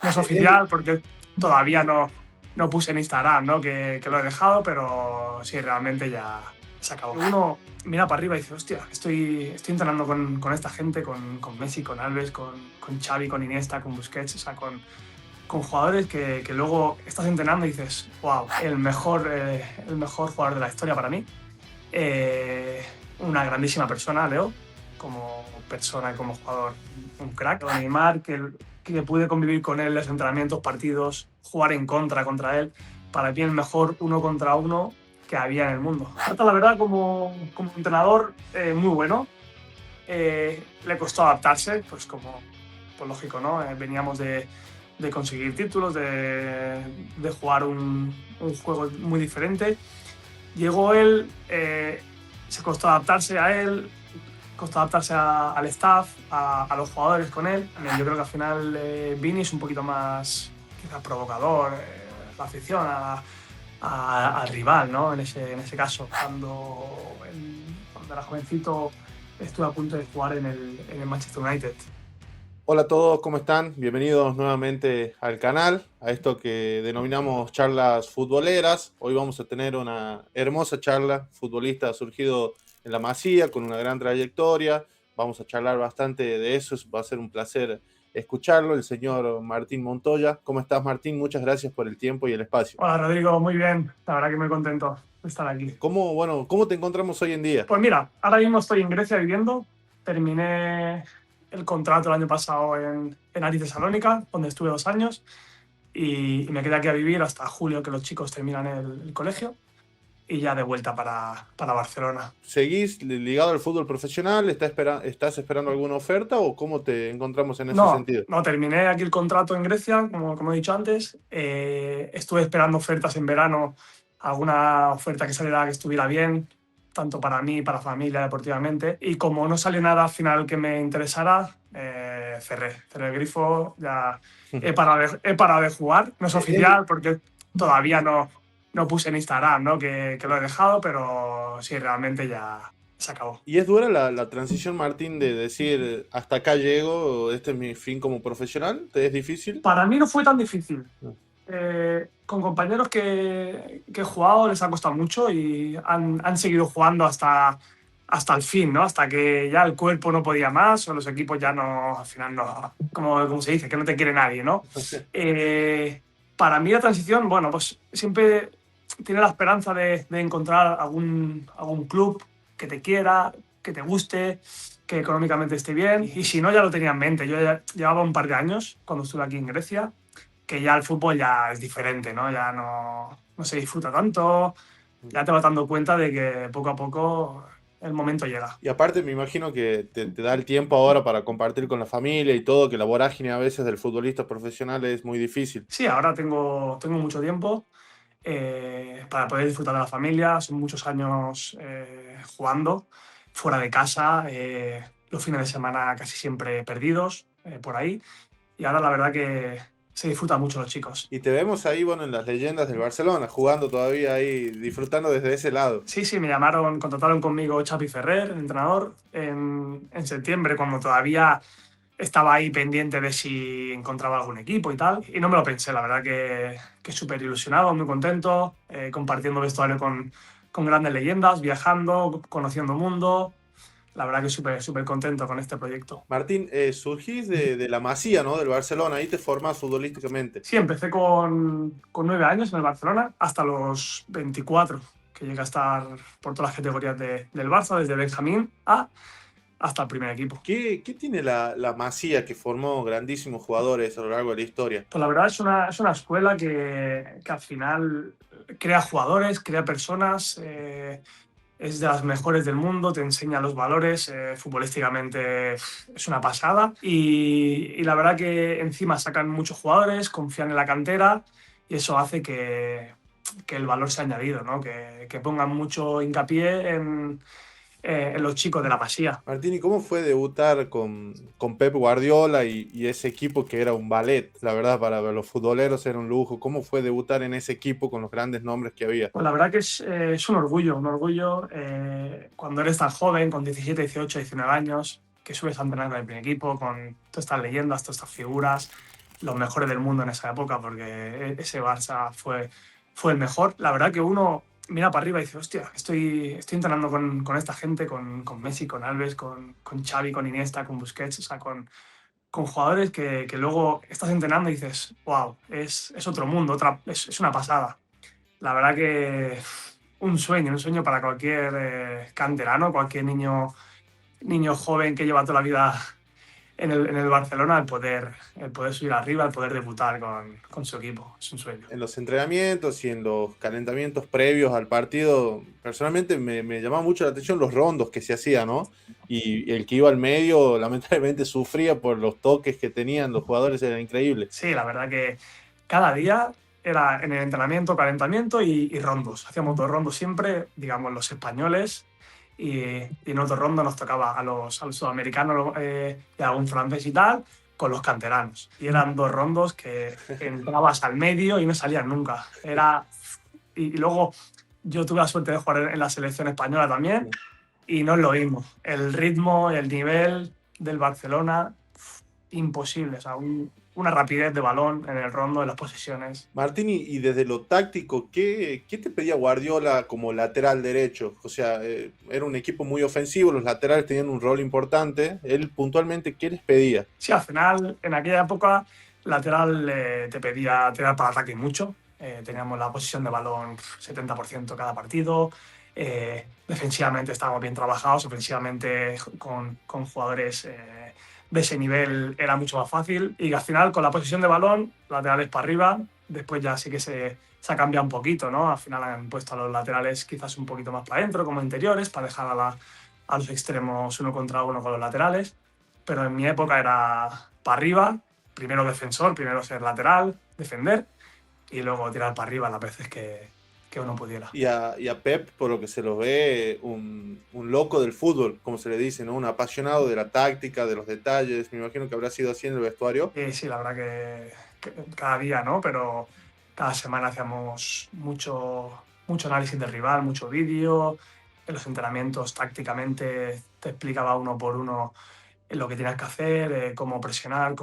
No es oficial porque todavía no puse en Instagram, ¿no? Que lo he dejado, pero sí, realmente ya se acabó. Uno mira para arriba y dice, hostia, estoy entrenando con esta gente, con Messi, con Alves, con Xavi, con Iniesta, con Busquets, o sea, con jugadores que luego estás entrenando y dices, wow, el mejor jugador de la historia para mí. Una grandísima persona, Leo, como persona y como jugador, un crack. Neymar, que pude convivir con él en los entrenamientos, partidos, jugar en contra él. Para mí el mejor uno contra uno que había en el mundo. Hasta la verdad, como entrenador, muy bueno. Le costó adaptarse, pues lógico, ¿no? Veníamos de conseguir títulos, de jugar un juego muy diferente. Llegó él, se costó adaptarse a él, costó adaptarse al staff, a los jugadores con él. Yo creo que al final Vini es un poquito más quizás provocador, la afición al rival, ¿no? En ese caso, cuando era jovencito estuve a punto de jugar en el Manchester United. Hola a todos, ¿cómo están? Bienvenidos nuevamente al canal, a esto que denominamos charlas futboleras. Hoy vamos a tener una hermosa charla, futbolista surgido en la Masía, con una gran trayectoria. Vamos a charlar bastante de eso, va a ser un placer escucharlo, el señor Martín Montoya. ¿Cómo estás, Martín? Muchas gracias por el tiempo y el espacio. Hola Rodrigo, muy bien, la verdad que muy contento de estar aquí. ¿Cómo te encontramos hoy en día? Pues mira, ahora mismo estoy en Grecia viviendo, terminé el contrato el año pasado en Aris de Salónica, donde estuve 2 años, y me quedé aquí a vivir hasta julio, que los chicos terminan el colegio, y ya de vuelta para Barcelona. ¿Seguís ligado al fútbol profesional? ¿Estás esperando alguna oferta o cómo te encontramos en ese No, sentido? no, terminé aquí el contrato en Grecia, como he dicho antes. Estuve esperando ofertas en verano, alguna oferta que saliera que estuviera bien, tanto para mí, para familia, deportivamente. Y como no salió nada al final que me interesara, cerré el grifo, ya he parado de jugar. No es oficial porque todavía no puse en Instagram, ¿no? Que lo he dejado, pero sí, realmente ya se acabó. ¿Y es dura la transición, Martín, de decir hasta acá llego, este es mi fin como profesional? ¿Te es difícil? Para mí no fue tan difícil. Con compañeros que he jugado les ha costado mucho y han seguido jugando hasta el fin, ¿no? Hasta que ya el cuerpo no podía más o los equipos ya no, al final no, como se dice, que no te quiere nadie, ¿no? Para mí la transición, bueno, pues siempre tiene la esperanza de encontrar algún club que te quiera, que te guste, que económicamente esté bien. Y si no, ya lo tenía en mente. Yo ya llevaba un par de años cuando estuve aquí en Grecia, que ya el fútbol ya es diferente, ¿no? Ya no se disfruta tanto, ya te vas dando cuenta de que poco a poco el momento llega. Y aparte me imagino que te da el tiempo ahora para compartir con la familia y todo, que la vorágine a veces del futbolista profesional es muy difícil. Sí, ahora tengo mucho tiempo para poder disfrutar de la familia, son muchos años jugando fuera de casa, los fines de semana casi siempre perdidos por ahí, y ahora la verdad que se disfruta mucho los chicos. Y te vemos ahí, bueno, en las leyendas del Barcelona, jugando todavía ahí, disfrutando desde ese lado. Sí, me contrataron conmigo Xavi Ferrer, el entrenador, en septiembre, cuando todavía estaba ahí pendiente de si encontraba algún equipo y tal. Y no me lo pensé, la verdad que súper ilusionado, muy contento, compartiendo vestuario con grandes leyendas, viajando, conociendo mundo. La verdad que súper contento con este proyecto. Martín, surgís de la Masía, ¿no? Del Barcelona, ahí te formás futbolísticamente. Sí, empecé con 9 años en el Barcelona hasta los 24, que llegué a estar por todas las categorías del Barça, desde Benjamín A hasta el primer equipo. ¿Qué tiene la Masía que formó grandísimos jugadores a lo largo de la historia? Pues la verdad es una escuela que al final crea jugadores, crea personas, es de las mejores del mundo, te enseña los valores, futbolísticamente es una pasada y la verdad que encima sacan muchos jugadores, confían en la cantera y eso hace que el valor sea añadido, ¿no? Que pongan mucho hincapié en los chicos de la Masía. Martín, ¿y cómo fue debutar con Pep Guardiola y ese equipo que era un ballet? La verdad, para los futboleros era un lujo. ¿Cómo fue debutar en ese equipo con los grandes nombres que había? Pues la verdad que es un orgullo cuando eres tan joven, con 17, 18, 19 años, que subes a entrenar con el primer equipo, con todas estas leyendas, todas estas figuras. los mejores del mundo en esa época, porque ese Barça fue el mejor. La verdad que uno mira para arriba y dice, hostia, estoy entrenando con esta gente, con Messi, con Alves, con Xavi, con Iniesta, con Busquets, o sea, con jugadores que luego estás entrenando y dices, wow, es otro mundo, es una pasada. La verdad que un sueño para cualquier canterano, cualquier niño joven que lleva toda la vida en el Barcelona, el poder subir arriba, el poder debutar con su equipo. Es un sueño. En los entrenamientos y en los calentamientos previos al partido, personalmente me llamaba mucho la atención los rondos que se hacían, ¿no? Y el que iba al medio, lamentablemente, sufría por los toques que tenían los jugadores, era increíble. Sí, la verdad que cada día era en el entrenamiento, calentamiento y rondos. Hacíamos dos rondos siempre, digamos, los españoles, y en otro rondo nos tocaba a los sudamericanos y a algún francés y tal, con los canteranos. Y eran dos rondos que entrabas al medio y no salías nunca. Y luego yo tuve la suerte de jugar en la selección española también, y no es lo mismo. El ritmo, el nivel del Barcelona, imposible. O sea, una rapidez de balón en el rondo, en las posesiones. Martín, y desde lo táctico, ¿qué te pedía Guardiola como lateral derecho? O sea, era un equipo muy ofensivo, los laterales tenían un rol importante. Él puntualmente, ¿qué les pedía? Sí, al final, en aquella época, lateral te pedía tirar para ataque mucho. Teníamos la posesión de balón 70% cada partido. Defensivamente estábamos bien trabajados, ofensivamente con jugadores de ese nivel era mucho más fácil. Y al final, con la posesión de balón, laterales para arriba, después ya sí que se ha cambiado un poquito, ¿no? Al final han puesto a los laterales quizás un poquito más para adentro, como interiores, para dejar a los extremos uno contra uno con los laterales. Pero en mi época era para arriba, primero defensor, primero ser lateral, defender, y luego tirar para arriba las veces que uno pudiera. Y a Pep, por lo que se lo ve, un loco del fútbol, como se le dice, ¿no? Un apasionado de la táctica, de los detalles. Me imagino que habrá sido así en el vestuario. Sí, la verdad que cada día, ¿no? Pero cada semana hacíamos mucho análisis del rival, mucho vídeo. En los entrenamientos tácticamente te explicaba uno por uno lo que tenías que hacer, cómo presionar,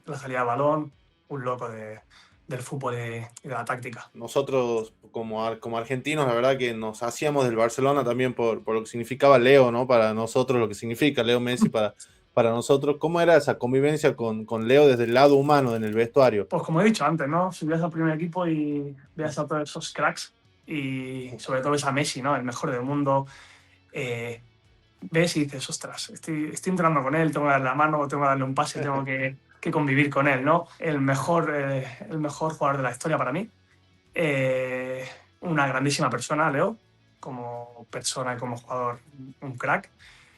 la salida de balón. Un loco del fútbol y de la táctica. Nosotros, como argentinos, la verdad que nos hacíamos del Barcelona también por lo que significaba Leo, ¿no? Para nosotros, lo que significa Leo Messi para nosotros. ¿Cómo era esa convivencia con Leo desde el lado humano en el vestuario? Pues como he dicho antes, ¿no? Subías al primer equipo y veías a todos esos cracks, y sobre todo ves a Messi, ¿no? El mejor del mundo. Ves y dices, ostras, estoy entrenando con él, tengo que darle la mano, tengo que darle un pase, tengo que convivir con él, ¿no? El mejor jugador de la historia para mí. Eh, una grandísima persona, Leo, como persona y como jugador, un crack.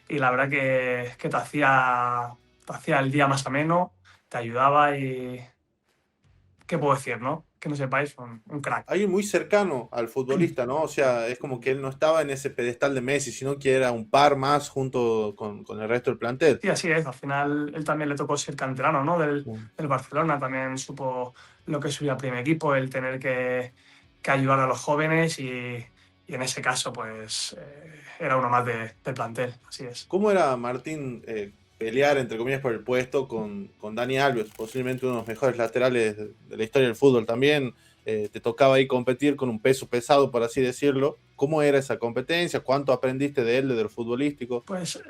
Y la verdad que te hacía el día más ameno, te ayudaba y, ¿qué puedo decir, no? Que no sepáis, un crack. Alguien muy cercano al futbolista, ¿no? O sea, es como que él no estaba en ese pedestal de Messi, sino que era un par más junto con el resto del plantel. Sí, así es. Al final, él también le tocó ser canterano, ¿no? Del Barcelona. También supo lo que es subir al primer equipo, el tener que ayudar a los jóvenes, y en ese caso, pues, era uno más del plantel. Así es. ¿Cómo era, Martín, pelear, entre comillas, por el puesto con Dani Alves, posiblemente uno de los mejores laterales de la historia del fútbol también? Te tocaba ahí competir con un peso pesado, por así decirlo. ¿Cómo era esa competencia? ¿Cuánto aprendiste de él, de lo futbolístico? Pues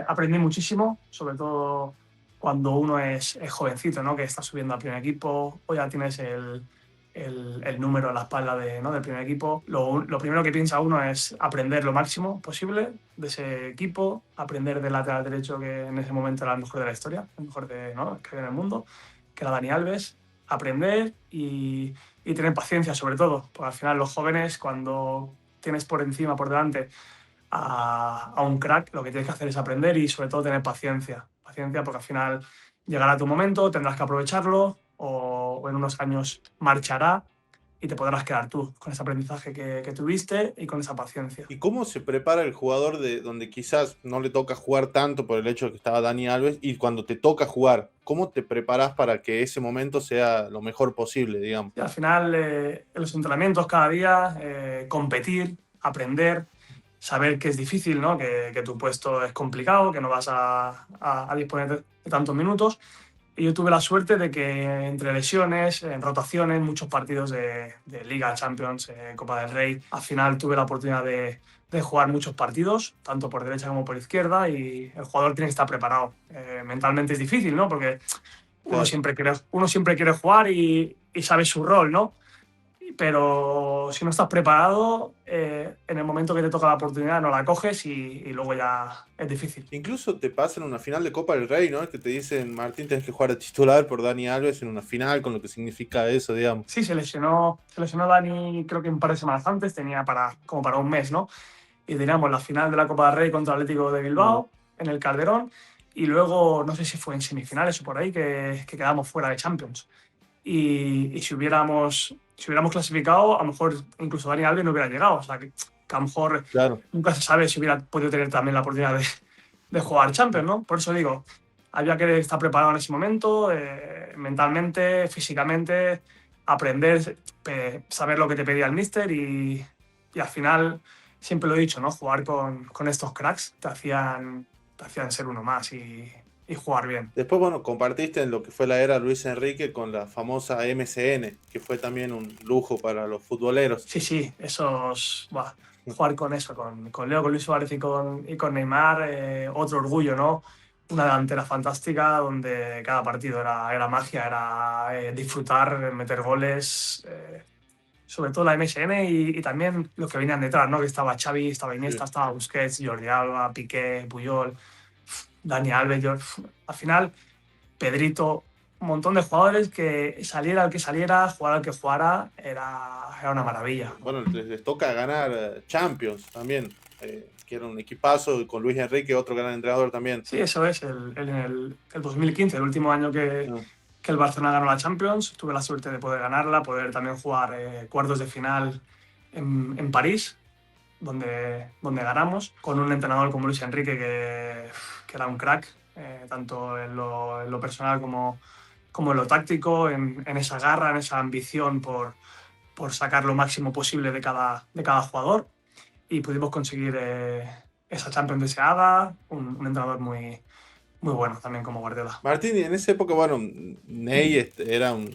aprendí muchísimo, sobre todo cuando uno es jovencito, ¿no? Que está subiendo al primer equipo, o ya tienes el número a la espalda ¿no? del primer equipo. Lo primero que piensa uno es aprender lo máximo posible de ese equipo, aprender del lateral derecho, que en ese momento era el mejor de la historia, el mejor ¿no? que había en el mundo, que era Dani Alves. Aprender y tener paciencia, sobre todo, porque al final los jóvenes, cuando tienes por encima, por delante, a un crack, lo que tienes que hacer es aprender y sobre todo tener paciencia. Paciencia, porque al final llegará tu momento, tendrás que aprovecharlo, o en unos años marchará y te podrás quedar tú con ese aprendizaje que tuviste y con esa paciencia. ¿Y cómo se prepara el jugador de donde quizás no le toca jugar tanto por el hecho de que estaba Dani Alves, y cuando te toca jugar, cómo te preparas para que ese momento sea lo mejor posible, digamos? Y al final, en los entrenamientos cada día, competir, aprender, saber que es difícil, ¿no? Que tu puesto es complicado, que no vas a disponer de tantos minutos, Y yo tuve la suerte de que entre lesiones, en rotaciones, muchos partidos de Liga, Champions, Copa del Rey, al final tuve la oportunidad de jugar muchos partidos, tanto por derecha como por izquierda, y el jugador tiene que estar preparado. Mentalmente es difícil, ¿no? Porque Claro. uno siempre quiere jugar y sabe su rol, ¿no? Pero si no estás preparado, en el momento que te toca la oportunidad no la coges y luego ya es difícil. Incluso te pasa en una final de Copa del Rey, ¿no? Que te dicen, Martín, tenés que jugar de titular por Dani Alves en una final, con lo que significa eso, digamos. Sí, se lesionó Dani, creo que un par de semanas antes, tenía como para un mes, ¿no? Y teníamos la final de la Copa del Rey contra el Atlético de Mm. Bilbao en el Calderón, y luego no sé si fue en semifinales o por ahí que quedamos fuera de Champions. Y si hubiéramos clasificado, a lo mejor incluso Dani Alves no hubiera llegado. O sea, que a lo mejor Claro. nunca se sabe si hubiera podido tener también la oportunidad de jugar Champions, ¿no? Por eso digo, había que estar preparado en ese momento, mentalmente, físicamente, aprender, saber lo que te pedía el míster y al final, siempre lo he dicho, ¿no? Jugar con estos cracks te hacían ser uno más y jugar bien. Después, bueno, compartiste en lo que fue la era Luis Enrique con la famosa MSN, que fue también un lujo para los futboleros. Sí, sí, jugar con eso, con Leo, con Luis Suárez y con Neymar, otro orgullo, ¿no? Una delantera fantástica donde cada partido era magia, era disfrutar, meter goles, sobre todo la MSN y también los que venían detrás, ¿no? Que estaba Xavi, estaba Iniesta, Sí. estaba Busquets, Jordi Alba, Piqué, Puyol, Dani Alves, al final Pedrito, un montón de jugadores que saliera el que saliera, jugara el que jugara, era una maravilla. Bueno, les toca ganar Champions también, que era un equipazo con Luis Enrique, otro gran entrenador también. Sí, eso es, en el 2015, el último año que, Ah, que el Barcelona ganó la Champions, tuve la suerte de poder ganarla, poder también jugar cuartos de final en París, donde ganamos, con un entrenador como Luis Enrique que era un crack, tanto en lo personal como en lo táctico, en esa garra, en esa ambición por sacar lo máximo posible de cada jugador y pudimos conseguir esa Champions deseada, un entrenador muy, muy bueno también como Guardiola. Martín, y en esa época, bueno, Ney era un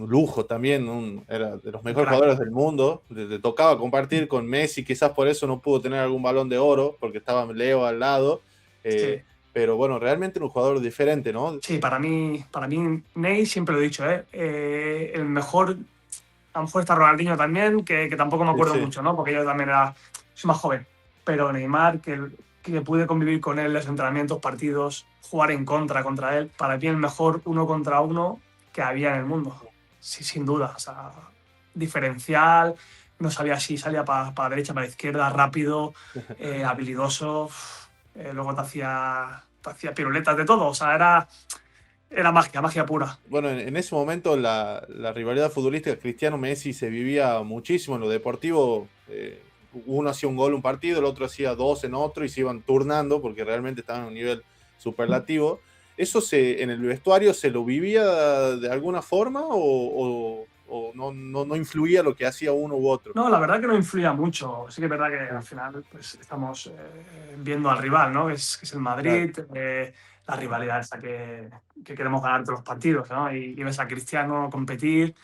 lujo también, era de los Un mejores crack. jugadores del mundo. Le tocaba compartir con Messi, quizás por eso no pudo tener algún balón de oro, porque estaba Leo al lado. Sí, Pero bueno, realmente era un jugador diferente, ¿no? sí, para mí Ney, siempre lo he dicho, el mejor, a lo mejor está Ronaldinho también, que tampoco me Sí, acuerdo sí. mucho, ¿no? Porque yo también soy más joven, pero Neymar, que pude convivir con él en los entrenamientos, partidos, jugar en contra él, para mí el mejor uno contra uno que había en el mundo, sí, sin duda, o sea, diferencial, no sabía si salía para derecha, para izquierda, rápido, habilidoso, luego te hacía piruletas de todo, o sea, era magia, magia pura. Bueno, en ese momento la rivalidad futbolística Cristiano-Messi se vivía muchísimo en lo deportivo. Uno hacía un gol un partido, el otro hacía dos en otro y se iban turnando porque realmente estaban a un nivel superlativo. ¿Eso en el vestuario se lo vivía de alguna forma o no influía lo que hacía uno u otro? No, la verdad que no influía mucho. Sí que es verdad que al final pues, estamos viendo al rival, ¿no? Que es el Claro. Madrid, la rivalidad esta que queremos ganar todos los partidos, ¿no? Y ves a Cristiano competir,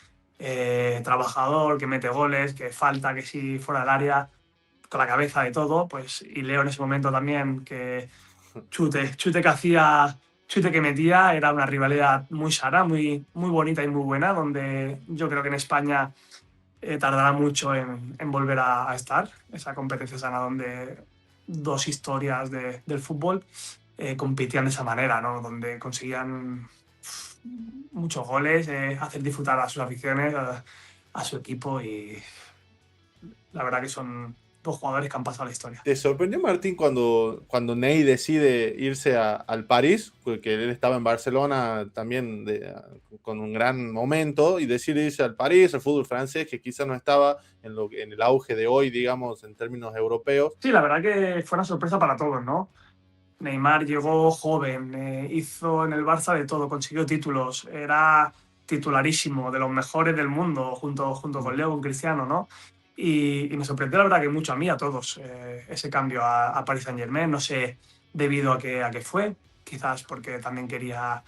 trabajador, que mete goles, que falta, que sí, fuera del área, con la cabeza de todo, pues, y Leo en ese momento también, que chute que hacía, chute que metía, era una rivalidad muy sana, muy, muy bonita y muy buena, donde yo creo que en España tardará mucho en volver a estar, esa competencia sana donde dos historias del fútbol competían de esa manera, ¿no? Donde conseguían muchos goles, hacer disfrutar a sus aficiones, a su equipo y la verdad que son dos jugadores que han pasado a la historia. ¿Te sorprendió, Martín, cuando Ney decide irse al París? Porque él estaba en Barcelona también con un gran momento y decide irse al París, al fútbol francés, que quizás no estaba en el auge de hoy, digamos, en términos europeos. Sí, la verdad que fue una sorpresa para todos, ¿no? Neymar llegó joven, hizo en el Barça de todo, consiguió títulos, era titularísimo, de los mejores del mundo, junto con Leo, con Cristiano, ¿no? Y me sorprendió la verdad que mucho a mí, a todos, ese cambio a Paris Saint-Germain. No sé debido a qué fue, quizás porque también quería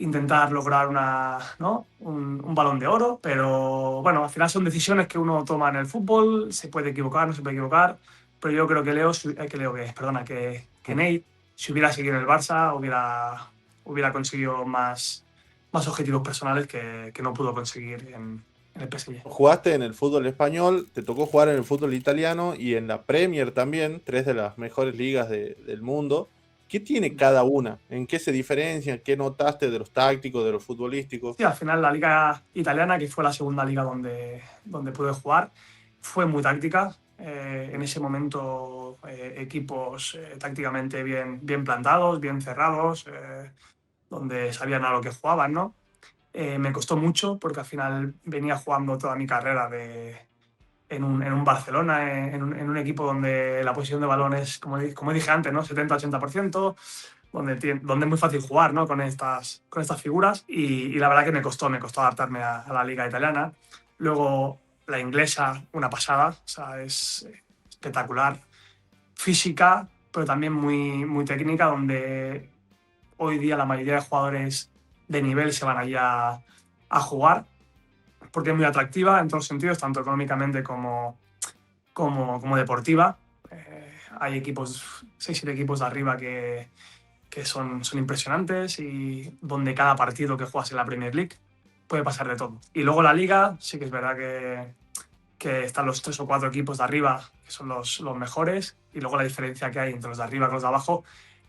intentar lograr un balón de oro, pero bueno, al final son decisiones que uno toma en el fútbol, se puede equivocar, no se puede equivocar, pero yo creo que que Nate, si hubiera seguido en el Barça, hubiera conseguido más objetivos personales que no pudo conseguir en el PSG. Jugaste en el fútbol español, te tocó jugar en el fútbol italiano y en la Premier también, tres de las mejores ligas del mundo. ¿Qué tiene cada una? ¿En qué se diferencian? ¿Qué notaste de los tácticos, de los futbolísticos? Sí, al final la liga italiana, que fue la segunda liga donde pude jugar, fue muy táctica. En ese momento equipos tácticamente bien plantados, bien cerrados, donde sabían a lo que jugaban, ¿no? Me costó mucho porque al final venía jugando toda mi carrera en un Barcelona, en un equipo donde la posición de balón es, como dije antes, ¿no? 70-80%, donde es muy fácil jugar, ¿no? con estas figuras y la verdad que me costó adaptarme a la liga italiana. Luego la inglesa, una pasada, o sea, es espectacular, física, pero también muy técnica, donde hoy día la mayoría de jugadores de nivel se van allí a jugar, porque es muy atractiva en todos los sentidos, tanto económicamente como deportiva. Hay 6-7 equipos de arriba que son impresionantes y donde cada partido que juegas en la Premier League puede pasar de todo. Y luego la Liga, sí que es verdad que están los 3 o 4 equipos de arriba, que son los mejores, y luego la diferencia que hay entre los de arriba y los de abajo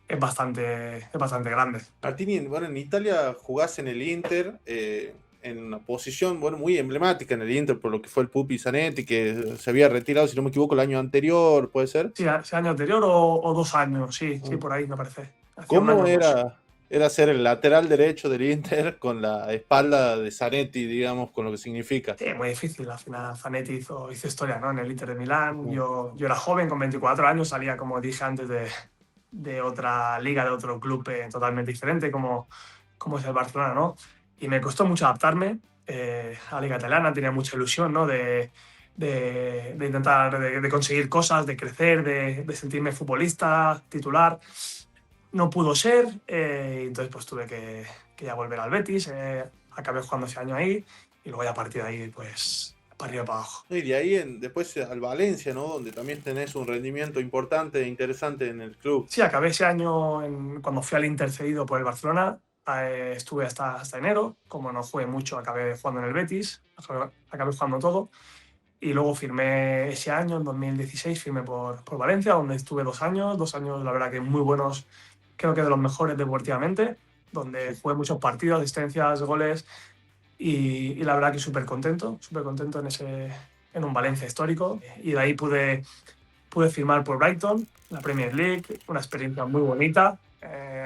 es bastante grande. Martini, bueno, en Italia jugás en el Inter, en una posición muy emblemática en el Inter, por lo que fue el Pupi Zanetti, que se había retirado, si no me equivoco, el año anterior, ¿puede ser? Sí, ese año anterior o 2 años, sí, por ahí me parece. Hacía un ¿Cómo año o dos. era ser el lateral derecho del Inter con la espalda de Zanetti, digamos, con lo que significa? Sí, muy difícil. Al final Zanetti hizo historia, ¿no? En el Inter de Milán. Yo era joven, con 24 años, salía, como dije antes, de otra liga, de otro club totalmente diferente, como es el Barcelona, ¿no? Y me costó mucho adaptarme a la liga italiana. Tenía mucha ilusión, ¿no? De intentar de conseguir cosas, de crecer, de sentirme futbolista, titular. No pudo ser, entonces pues tuve que ya volver al Betis. Acabé jugando ese año ahí y luego ya a partir de ahí, pues, para arriba para abajo. Y de ahí después al Valencia, ¿no? Donde también tenés un rendimiento importante e interesante en el club. Sí, acabé ese año cuando fui al Inter cedido por el Barcelona. Estuve hasta enero. Como no jugué mucho, acabé jugando en el Betis. Acabé jugando todo. Y luego firmé ese año, en 2016, firmé por Valencia, donde estuve 2 años. 2 años, la verdad, que muy buenos, creo que de los mejores deportivamente, donde jugué muchos partidos, asistencias, goles. Y la verdad que súper contento en un Valencia histórico. Y de ahí pude firmar por Brighton, la Premier League, una experiencia muy bonita,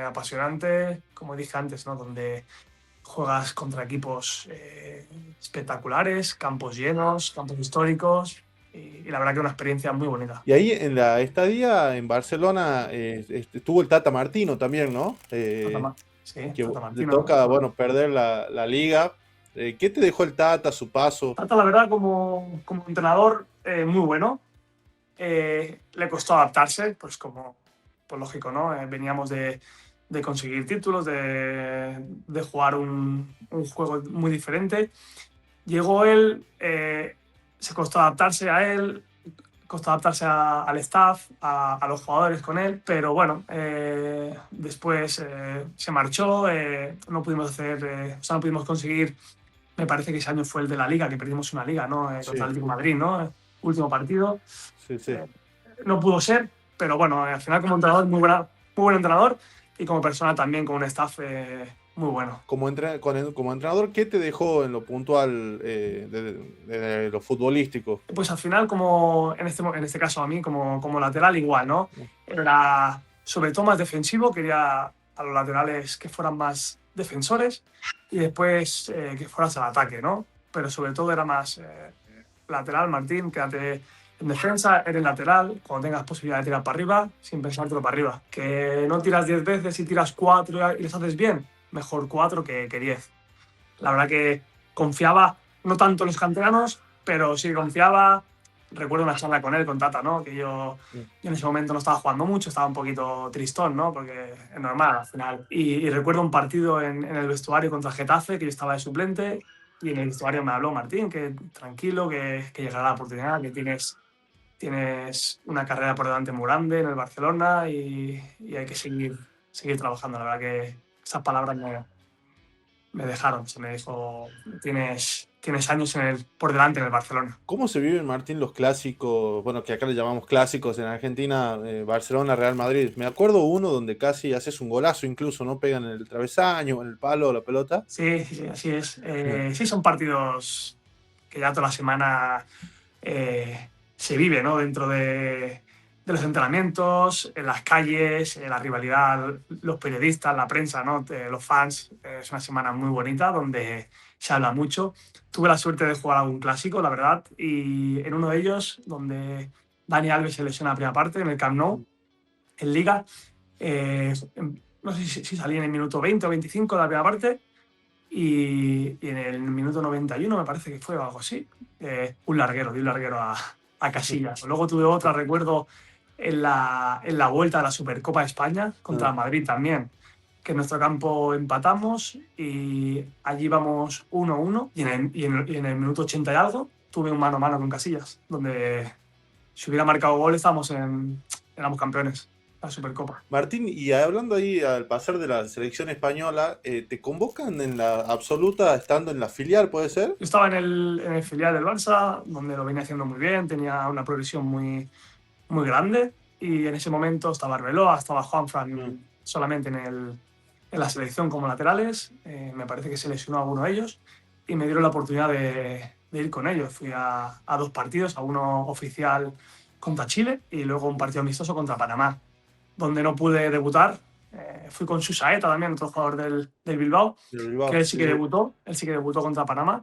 apasionante, como dije antes, ¿no? Donde juegas contra equipos espectaculares, campos llenos, campos históricos, y la verdad que una experiencia muy bonita. Y ahí en la estadía en Barcelona estuvo el Tata Martino también, ¿no? Sí, que Tata le Martino. toca, perder la liga. ¿Qué te dejó el Tata, su paso? Tata, la verdad, como entrenador, muy bueno. Le costó adaptarse, pues lógico, ¿no? Veníamos de conseguir títulos, de jugar un juego muy diferente. Llegó él, se costó adaptarse a él, costó adaptarse al staff, a los jugadores con él, pero bueno, después se marchó, no pudimos no pudimos conseguir. Me parece que ese año fue el de la Liga, que perdimos una Liga, ¿no? Contra el Atlético de Madrid, ¿no? Último partido. Sí, sí. No pudo ser, pero bueno, al final como entrenador, muy buen entrenador, y como persona también, con un staff muy bueno. Como entrenador, ¿qué te dejó en lo puntual de lo futbolístico? Pues al final, como en este caso a mí, como lateral, igual, ¿no? Era sobre todo más defensivo, quería a los laterales que fueran más defensores y después que fueras al ataque, ¿no? Pero sobre todo era más lateral. Martín, quédate en defensa, eres lateral, cuando tengas posibilidad de tirar para arriba, sin pensártelo para arriba. Que no tiras 10 veces y tiras 4 y les haces bien, mejor 4 que 10. La verdad que confiaba, no tanto en los canteranos, pero sí confiaba recuerdo una charla con él, con Tata, ¿no? Que yo en ese momento no estaba jugando mucho, estaba un poquito tristón, ¿no? Porque es normal al final. Y recuerdo un partido en el vestuario contra Getafe, que yo estaba de suplente, y en el vestuario me habló Martín, que tranquilo, que llegará la oportunidad, que tienes una carrera por delante muy grande en el Barcelona y hay que seguir trabajando. La verdad que esas palabras me dejaron. Se me dijo, tienes años por delante en el Barcelona. ¿Cómo se viven, Martín, los clásicos? Bueno, que acá le llamamos clásicos en Argentina, Barcelona, Real Madrid. Me acuerdo uno donde casi haces un golazo, incluso, ¿no? Pegan en el travesaño, en el palo, la pelota. Sí, sí, sí, así es. Sí, son partidos que ya toda la semana se vive, ¿no? Dentro de los entrenamientos, en las calles, la rivalidad, los periodistas, la prensa, ¿no? Los fans. Es una semana muy bonita donde se habla mucho. Tuve la suerte de jugar algún clásico, la verdad, y en uno de ellos, donde Dani Alves se lesiona la primera parte, en el Camp Nou, en Liga, no sé si salí en el minuto 20 o 25 de la primera parte, y en el minuto 91 me parece que fue o algo así, di un larguero a Casillas. Luego tuve otra, recuerdo, en la vuelta de la Supercopa de España contra el Madrid también, que en nuestro campo empatamos y allí vamos 1-1 y en el minuto 80 y algo tuve un mano a mano con Casillas, donde si hubiera marcado gol éramos campeones, la Supercopa. Martín, y hablando ahí al pasar de la selección española, ¿te convocan en la absoluta estando en la filial, puede ser? Yo estaba en el filial del Barça, donde lo venía haciendo muy bien, tenía una progresión muy, muy grande y en ese momento estaba Arbeloa, estaba Juanfran solamente en la selección como laterales, me parece que se lesionó a alguno de ellos y me dieron la oportunidad de ir con ellos. Fui a dos partidos, a uno oficial contra Chile y luego un partido amistoso contra Panamá, donde no pude debutar. Fui con Susaeta también, otro jugador del Bilbao, que él sí que debutó contra Panamá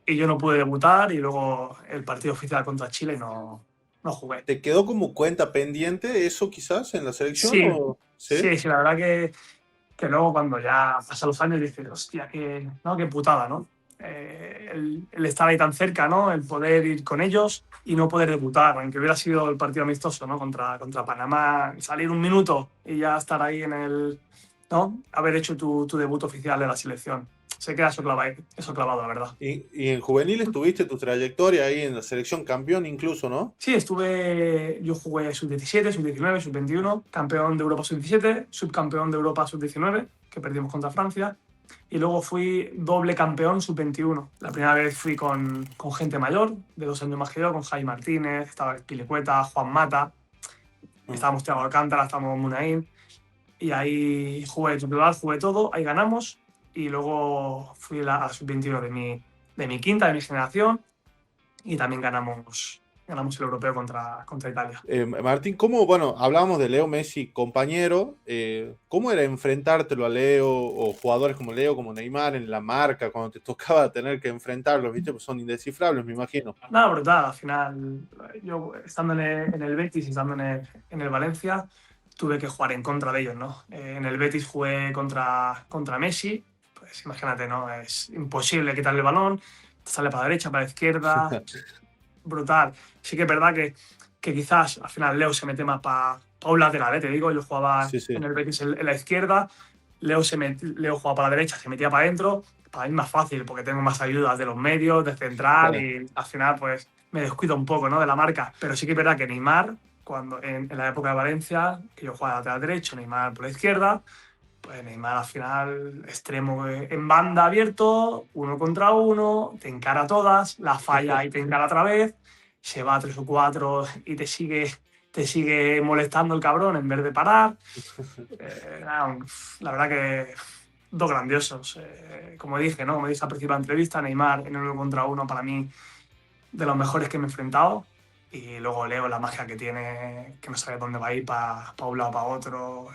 y yo no pude debutar y luego el partido oficial contra Chile no jugué. ¿Te quedó como cuenta pendiente eso quizás en la selección? Sí, ¿O? ¿Sí? sí, la verdad que luego cuando ya pasan los años dices, hostia, qué putada, ¿no? El estar ahí tan cerca, ¿no? El poder ir con ellos y no poder debutar, aunque hubiera sido el partido amistoso, ¿no? Contra Panamá, salir un minuto y ya estar ahí ¿no? Haber hecho tu debut oficial de la selección. Se queda eso clavado, la verdad. Y en juveniles tuviste tu trayectoria ahí en la selección campeón incluso, ¿no? Sí, yo jugué sub-17, sub-19, sub-21, campeón de Europa sub-17, subcampeón de Europa sub-19, que perdimos contra Francia, y luego fui doble campeón sub-21. La primera vez fui con gente mayor, de 2 años más que yo, con Jaime Martínez, estaba Pilicueta, Juan Mata, estábamos Thiago Alcántara, estábamos Munaín, y ahí jugué titular, jugué todo, ahí ganamos, y luego fui a la sub-21 de mi quinta, de mi generación, y también ganamos el europeo contra Italia. Martín, bueno, hablábamos de Leo Messi, compañero, ¿cómo era enfrentártelo a Leo o jugadores como Leo, como Neymar en la marca, cuando te tocaba tener que enfrentarlos, ¿viste? Pues son indescifrables, me imagino. Nada, brutal, al final, yo estando en el Betis y estando en el Valencia, tuve que jugar en contra de ellos, ¿no? En el Betis jugué contra Messi, pues imagínate, ¿no? Es imposible quitarle el balón, sale para la derecha, para la izquierda, brutal. Sí que es verdad que quizás al final Leo se mete más para un lateral, te digo, yo jugaba Sí. en el Betis en la izquierda, Leo jugaba para la derecha, se metía para adentro, para mí es más fácil porque tengo más ayudas de los medios, de central, Claro. y al final pues me descuido un poco, ¿no? De la marca. Pero sí que es verdad que Neymar, cuando en la época de Valencia, que yo jugaba lateral derecho, Neymar por la izquierda, pues Neymar al final extremo en banda abierto, 1 contra 1, te encara todas, la falla y te encara otra vez, se va a 3 o 4 y te sigue molestando el cabrón en vez de parar. La verdad que dos grandiosos. Como dije, ¿no? Como dije al principio de la entrevista, Neymar en el 1 contra 1 para mí de los mejores que me he enfrentado. Y luego Leo, la magia que tiene, que no sabe dónde va a ir para un lado, para otro.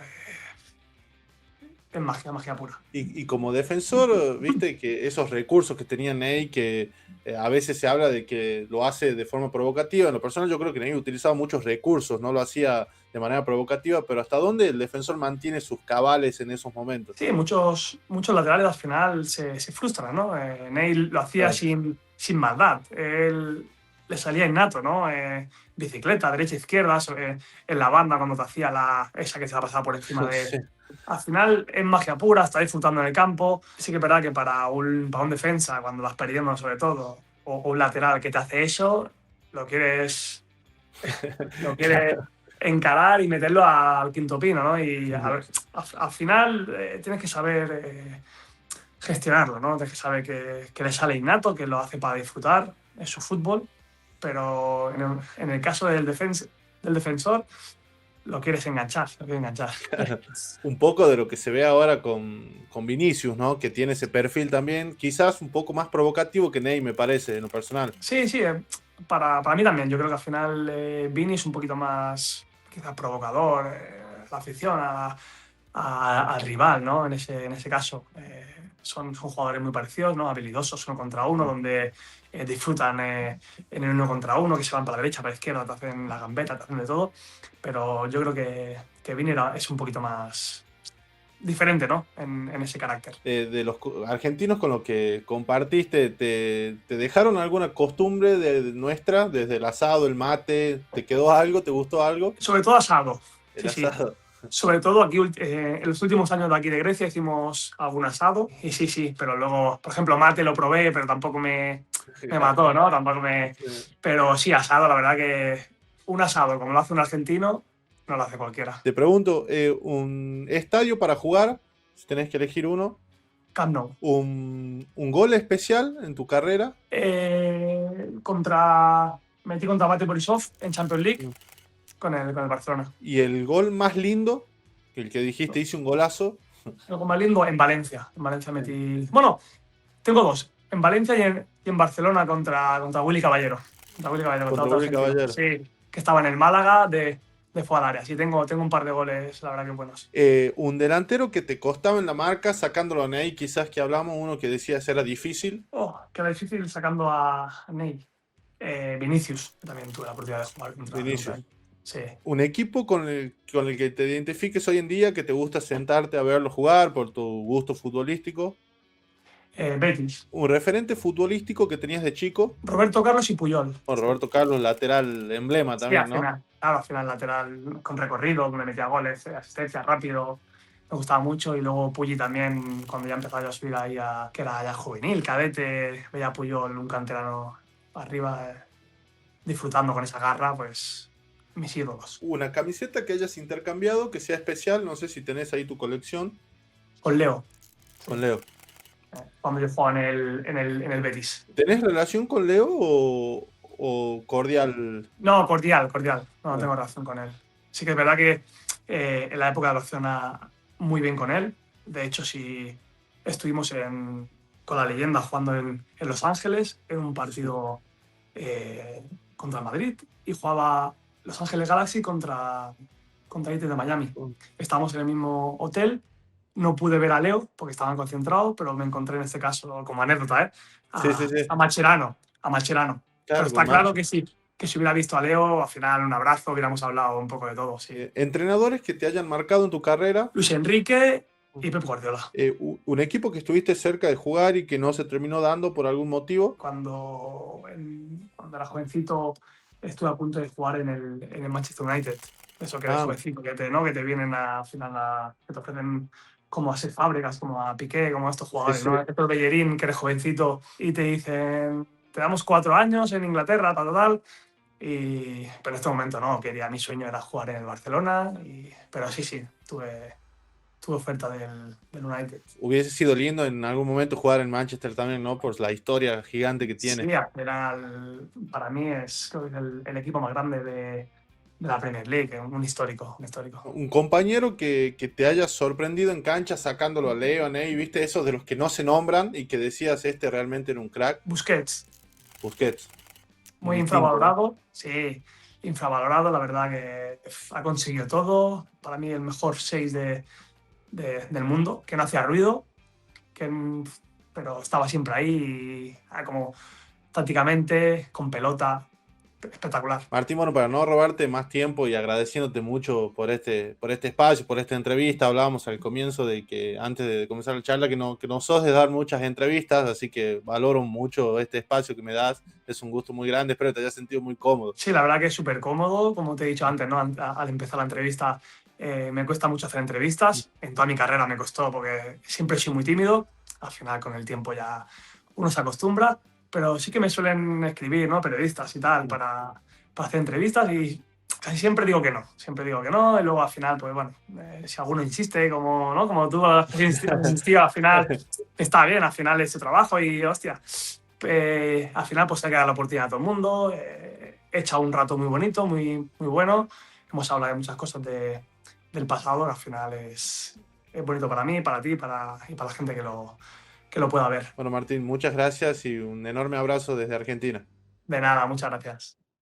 Es magia, magia pura. Y como defensor, viste que esos recursos que tenía Ney, que a veces se habla de que lo hace de forma provocativa. En lo personal yo creo que Ney utilizaba muchos recursos, no lo hacía de manera provocativa, pero ¿hasta dónde el defensor mantiene sus cabales en esos momentos? Sí, muchos laterales al final se frustran, ¿no? Ney lo hacía Claro. sin maldad. Él le salía innato, ¿no? Bicicleta, derecha, izquierda, en la banda cuando te hacía esa que se ha pasado por encima de... Sí. Al final es magia pura, está disfrutando en el campo. Sí que es verdad que para un defensa, cuando vas perdiendo sobre todo, o un lateral que te hace eso, lo quieres encarar y meterlo al quinto pino, ¿no? Y al final tienes que saber gestionarlo, ¿no? Tienes que saber que le sale innato, que lo hace para disfrutar, es su fútbol, pero en el caso del defensor, lo quieres enganchar, lo quieres enganchar. Un poco de lo que se ve ahora con Vinicius, ¿no? Que tiene ese perfil también, quizás un poco más provocativo que Ney, me parece, en lo personal. Sí, sí, para mí también. Yo creo que al final Vini es un poquito más, quizás, provocador, la afición al rival, ¿no? En ese caso. Son jugadores muy parecidos, ¿no? Habilidosos uno contra uno, donde disfrutan en el uno contra uno, que se van para la derecha, para la izquierda, te hacen la gambeta, te hacen de todo. Pero yo creo que Vini es un poquito más diferente, ¿no? En ese carácter. De los argentinos con los que compartiste, ¿te dejaron alguna costumbre nuestra, desde el asado, el mate? ¿Te quedó algo? ¿Te gustó algo? Sobre todo asado. El Sí. asado. Sobre todo aquí, en los últimos años de aquí de Grecia hicimos algún asado y sí, pero luego, por ejemplo, mate lo probé, pero tampoco me mató, ¿no? Pero sí, asado, la verdad que un asado como lo hace un argentino, no lo hace cualquiera. Te pregunto, un estadio para jugar, si tenés que elegir uno, Camp Nou. un gol especial en tu carrera. Metí contra Bate Borisov en Champions League con el Barcelona. Y el gol más lindo, el que dijiste, hice un golazo. El gol más lindo en Valencia. En Valencia metí... Bueno, tengo dos. En Valencia y en Barcelona contra Willy Caballero. Contra Willy Caballero. Sí, que estaba en el Málaga de fuera del área. Sí, tengo un par de goles, la verdad que buenos. Un delantero que te costaba en la marca, sacándolo a Ney, quizás que hablamos, uno que decías era difícil. Que era difícil sacando a Ney. Vinicius, también tuve la oportunidad de jugar contra Vinicius. él. Sí. Un equipo con el que te identifiques hoy en día, que te gusta sentarte a verlo jugar por tu gusto futbolístico. Betis. Un referente futbolístico que tenías de chico. Roberto Carlos y Puyol. Bueno, Roberto Carlos, lateral emblema también, sí, al final lateral con recorrido, que me metía goles, asistencia, rápido. Me gustaba mucho. Y luego Pulli también, cuando ya empezaba yo a subir ahí, que era ya juvenil, cadete, veía a Puyol, un canterano arriba, disfrutando con esa garra, pues mis ídolos. Una camiseta que hayas intercambiado, que sea especial, no sé si tenés ahí tu colección. Con Leo. Con Leo. Cuando yo jugaba en el Betis. ¿Tenés relación con Leo o cordial? No, cordial. No tengo relación con él. Sí que es verdad que en la época de Barcelona muy bien con él. De hecho, sí estuvimos con la leyenda jugando en Los Ángeles en un partido contra Madrid y jugaba Los Ángeles Galaxy contra Inter de Miami. Estábamos en el mismo hotel. No pude ver a Leo porque estaban concentrados, pero me encontré en este caso, como anécdota, a Mascherano. Claro, pero está claro que sí, que si hubiera visto a Leo, al final un abrazo, hubiéramos hablado un poco de todo. Sí. ¿Entrenadores que te hayan marcado en tu carrera? Luis Enrique y Pep Guardiola. ¿Un equipo que estuviste cerca de jugar y que no se terminó dando por algún motivo? Cuando era jovencito estuve a punto de jugar en el Manchester United. Eso que eres jovencito, que te vienen al final que te ofrecen como a Cesc Fábregas, como a Piqué, como a estos jugadores, sí. ¿No? Estos Bellerín, que eres jovencito, y te dicen, te damos 4 años en Inglaterra, tal. Pero en este momento no, mi sueño era jugar en el Barcelona, pero sí, tuve oferta del United. Hubiese sido lindo en algún momento jugar en Manchester también, ¿no? Por la historia gigante que tiene. Sí, para mí es el equipo más grande de la Premier League, un histórico. Un compañero que te haya sorprendido en cancha sacándolo a Leo, a Ney, ¿viste? Esos de los que no se nombran y que decías, realmente era un crack. Busquets. Muy distinto, infravalorado, ¿no? Sí, infravalorado, la verdad que ha conseguido todo. Para mí el mejor 6 del mundo, que no hacía ruido, pero estaba siempre ahí, como tácticamente, con pelota, espectacular. Martín, bueno, para no robarte más tiempo y agradeciéndote mucho por este espacio, por esta entrevista, hablábamos al comienzo de que antes de comenzar la charla que no sos de dar muchas entrevistas, así que valoro mucho este espacio que me das, es un gusto muy grande, espero que te hayas sentido muy cómodo. Sí, la verdad que es súper cómodo, como te he dicho antes, ¿no? Al empezar la entrevista, me cuesta mucho hacer entrevistas. En toda mi carrera me costó porque siempre he sido muy tímido. Al final, con el tiempo ya uno se acostumbra, pero sí que me suelen escribir, ¿no? Periodistas y tal para hacer entrevistas y casi siempre digo que no y luego al final, pues bueno, si alguno insiste, como, ¿no? Como tú has insistido, al final está bien, al final es su trabajo y hostia. Al final pues hay que dar la oportunidad a todo el mundo. He echado un rato muy bonito, muy bueno. Hemos hablado de muchas cosas del pasado, que al final es bonito para mí, para ti y para la gente que lo pueda ver. Bueno, Martín, muchas gracias y un enorme abrazo desde Argentina. De nada, muchas gracias.